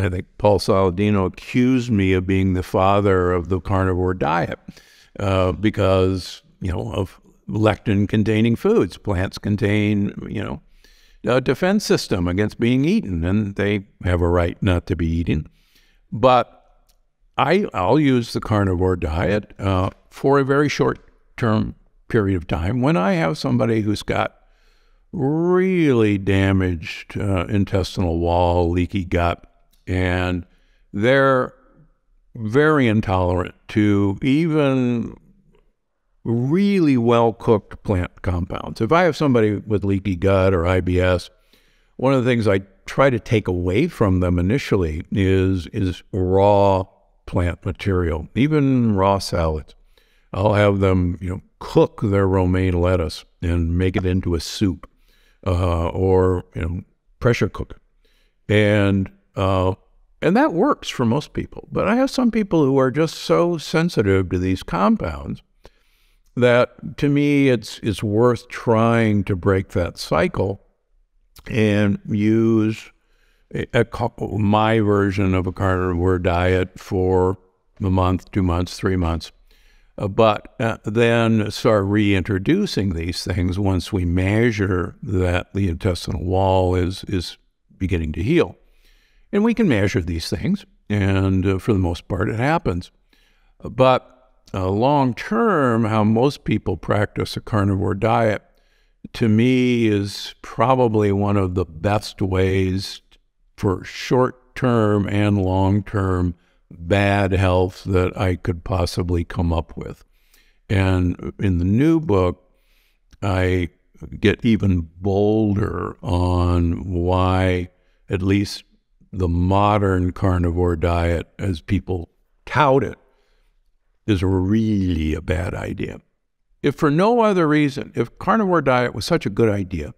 I think Paul Saladino accused me of being the father of the carnivore diet because, of lectin-containing foods. Plants contain, a defense system against being eaten, and they have a right not to be eaten. But I'll use the carnivore diet for a very short-term period of time when I have somebody who's got really damaged intestinal wall, leaky gut, and they're very intolerant to even really well-cooked plant compounds. If I have somebody with leaky gut or IBS, one of the things I try to take away from them initially is raw plant material, even raw salads. I'll have them, cook their romaine lettuce and make it into a soup, or pressure cook it, and that works for most people. But I have some people who are just so sensitive to these compounds that, to me, it's worth trying to break that cycle and use my version of a carnivore diet for a month, 2 months, 3 months, but then start reintroducing these things once we measure that the intestinal wall is beginning to heal. And we can measure these things, and for the most part, it happens. But long term, how most people practice a carnivore diet, to me, is probably one of the best ways for short-term and long-term bad health that I could possibly come up with. And in the new book, I get even bolder on why at least the modern carnivore diet, as people tout it, is really a bad idea. If for no other reason, if carnivore diet was such a good idea,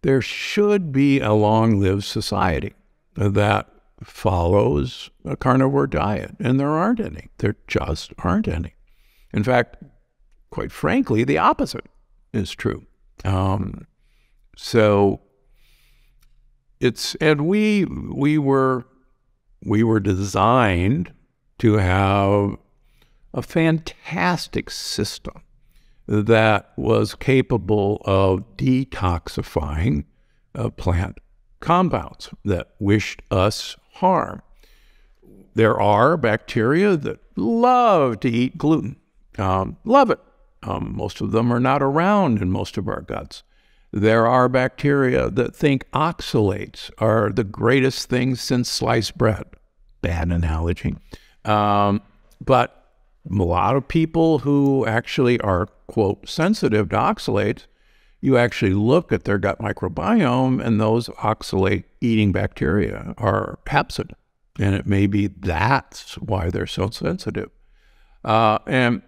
there should be a long-lived society that follows a carnivore diet, and there aren't any. There just aren't any. In fact, quite frankly, the opposite is true. So it's, and we were designed to have a fantastic system that was capable of detoxifying plant compounds that wished us harm. There are bacteria that love to eat gluten, love it. Most of them are not around in most of our guts. There are bacteria that think oxalates are the greatest thing since sliced bread. Bad analogy. But a lot of people who actually are, quote, sensitive to oxalates, you actually look at their gut microbiome, and those oxalate-eating bacteria are absent. And it may be that's why they're so sensitive. And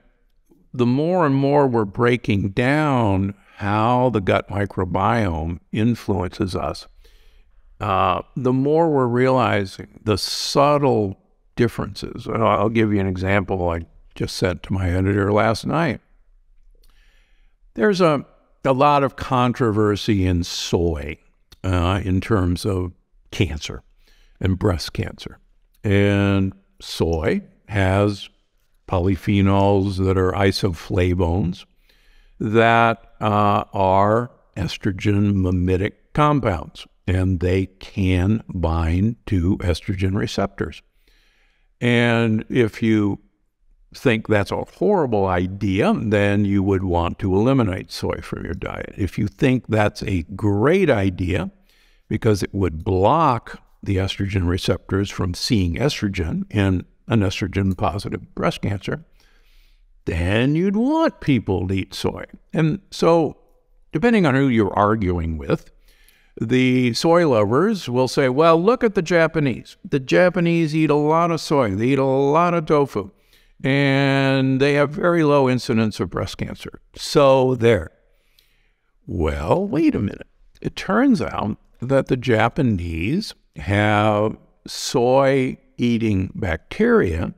the more and more we're breaking down how the gut microbiome influences us, the more we're realizing the subtle differences. I'll give you an example I just sent to my editor last night. There's a lot of controversy in soy in terms of cancer and breast cancer. And soy has polyphenols that are isoflavones that are estrogen-mimic compounds, and they can bind to estrogen receptors. And if you think that's a horrible idea, then you would want to eliminate soy from your diet. If you think that's a great idea because it would block the estrogen receptors from seeing estrogen in an estrogen-positive breast cancer, then you'd want people to eat soy. And so, depending on who you're arguing with, the soy lovers will say, well, look at the Japanese. The Japanese eat a lot of soy. They eat a lot of tofu. And they have very low incidence of breast cancer. So there. Well, wait a minute. It turns out that the Japanese have soy-eating bacteria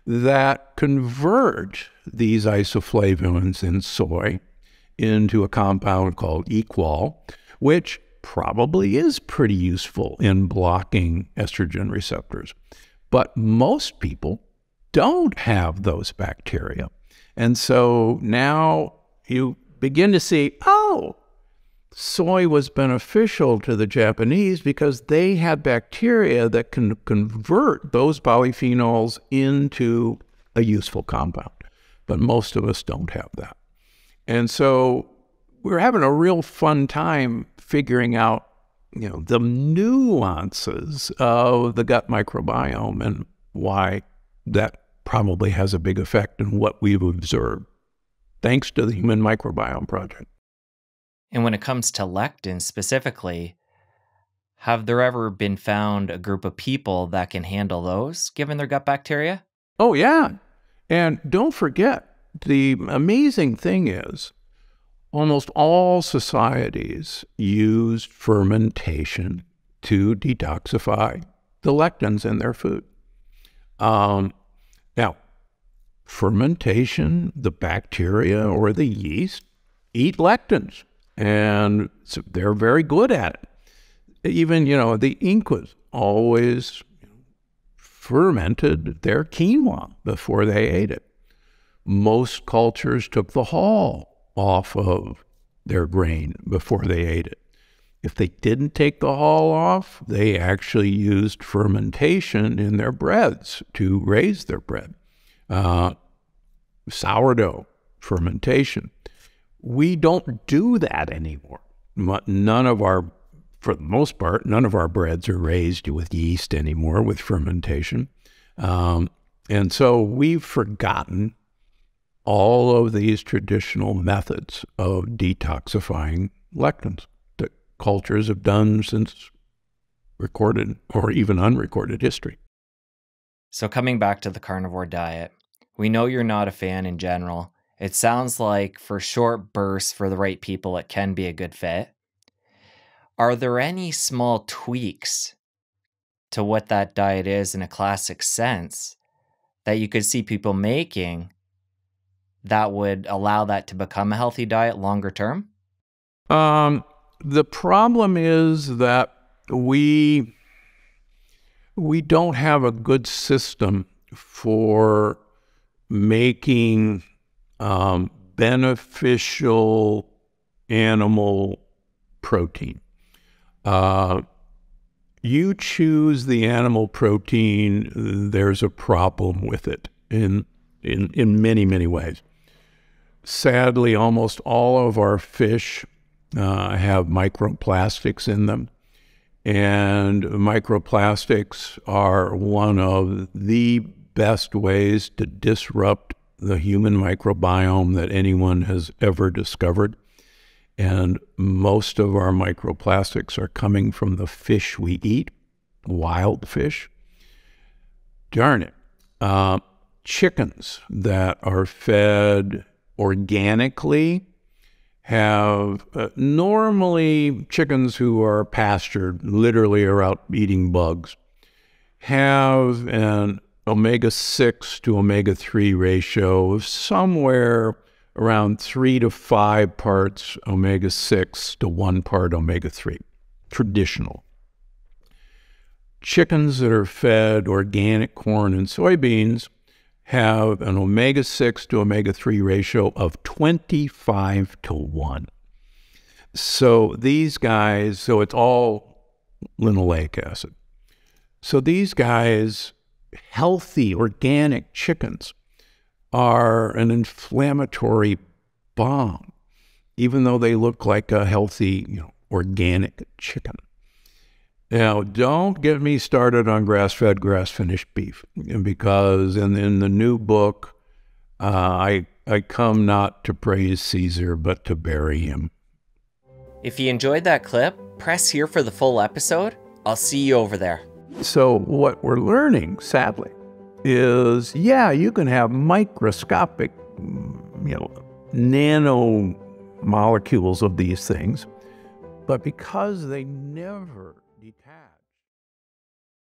that convert these isoflavones in soy into a compound called equal, which probably is pretty useful in blocking estrogen receptors. But most people don't have those bacteria. And so now you begin to see, oh, soy was beneficial to the Japanese because they had bacteria that can convert those polyphenols into a useful compound. But most of us don't have that. And so we're having a real fun time figuring out, the nuances of the gut microbiome and why that probably has a big effect in what we've observed, thanks to the Human Microbiome Project. And when it comes to lectins specifically, have there ever been found a group of people that can handle those, given their gut bacteria? Oh, yeah. And don't forget, the amazing thing is, almost all societies used fermentation to detoxify the lectins in their food. Now, fermentation, the bacteria or the yeast eat lectins, and so they're very good at it. Even, the Incas always fermented their quinoa before they ate it. Most cultures took the hull off of their grain before they ate it. If they didn't take the hull off, they actually used fermentation in their breads to raise their bread. Sourdough fermentation. We don't do that anymore. For the most part, none of our breads are raised with yeast anymore with fermentation. And so we've forgotten all of these traditional methods of detoxifying lectins that cultures have done since recorded or even unrecorded history. So coming back to the carnivore diet, we know you're not a fan in general. It sounds like for short bursts for the right people, it can be a good fit. Are there any small tweaks to what that diet is in a classic sense that you could see people making that would allow that to become a healthy diet longer term? The problem is that we don't have a good system for making beneficial animal protein. You choose the animal protein, there's a problem with it in many, many ways. Sadly, almost all of our fish have microplastics in them. And microplastics are one of the best ways to disrupt the human microbiome that anyone has ever discovered. And most of our microplastics are coming from the fish we eat, wild fish. Darn it. Chickens that are fed organically have, normally chickens who are pastured, literally are out eating bugs, have an omega-6 to omega-3 ratio of somewhere around 3 to 5 parts omega-6 to 1 part omega-3, traditional. Chickens that are fed organic corn and soybeans have an omega-6 to omega-3 ratio of 25 to 1. So these guys, so it's all linoleic acid. So these guys, healthy organic chickens, are an inflammatory bomb, even though they look like a healthy, organic chicken. Now, don't get me started on grass-fed, grass-finished beef, because in the new book, I come not to praise Caesar, but to bury him. If you enjoyed that clip, press here for the full episode. I'll see you over there. So what we're learning, sadly, is, you can have microscopic, nanomolecules of these things, but because they never